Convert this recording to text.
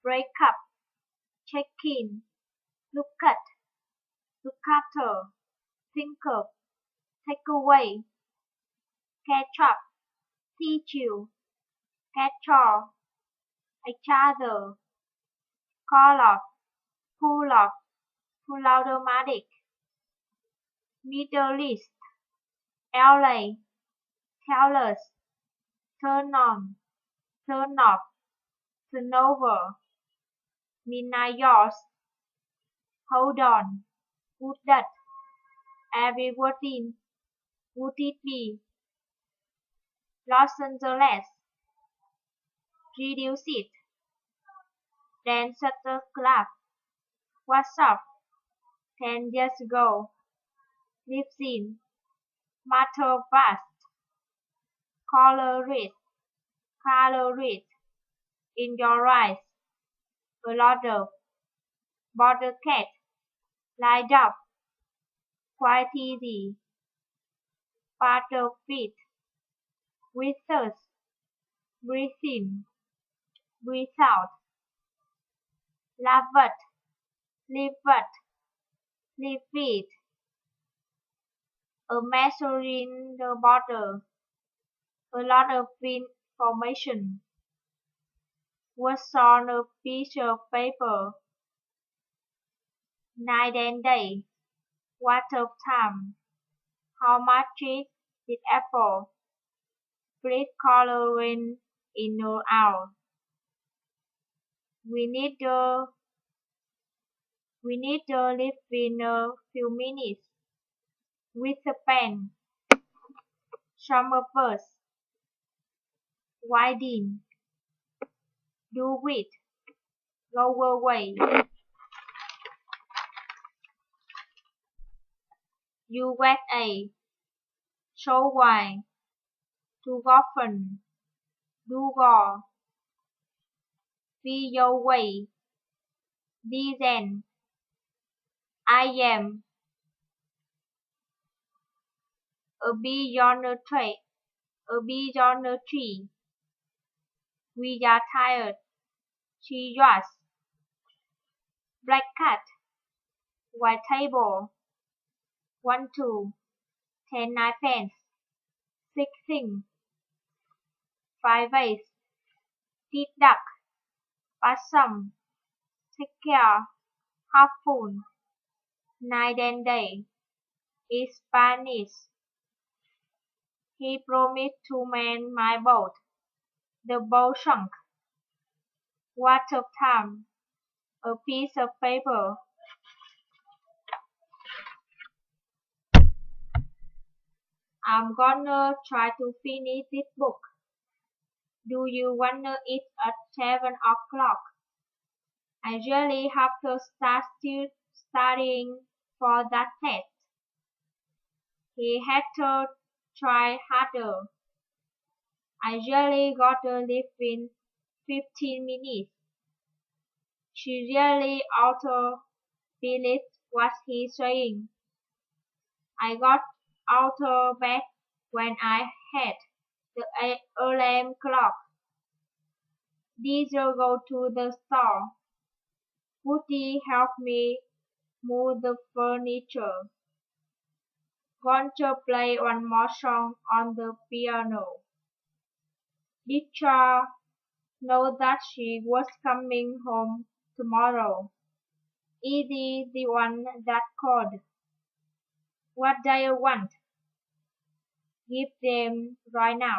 break up, check in, look at, look after, think of, take away, catch up, teach you, catch all, each other, call off, pull automatic, Middle East, LA, tell us, turn on, turn off, turn over, midnight yours, hold on, would that, every wording, would it be, Los Angeles, reduce it, then Shutter Club, what's up, 10 years ago, lives in, matter vast, color red, in your eyes, a lot of, border cat, lined up, quite easy, part of it, with us, breathe in, breathe out, laugh but, live it, a measure in the border, a lot of information, what's on a piece of paper, night and day, what of time, how much is it apple, please color in or out. We need to live in a few minutes with a pen. Summer verse. Widen. Do it. Go away. USA. So why? Too often. Do go. Be your way. Descend. I am. A bee on a tree. A bee on a tree. We are tired. She was. Black cat. White table. 1, 2. 10 9 pence. 6 things. 5 ways. Deep duck. Possum. Take care. Half full. Night and day. Is Spanish. He promised to mend my boat. The boat sunk. What of time? A piece of paper. I'm gonna try to finish this book. Do you wanna eat at 7 o'clock? I really have to start studying for that test. He had to try harder. I really gotta leave in 15 minutes. She really ought to believe what he's saying. I got out of bed when I had the alarm clock. Did you go to the store? Would he help me move the furniture? Want to play one more song on the piano? Did you know that she was coming home tomorrow? Is he the one that called? What do you want? Give them right now.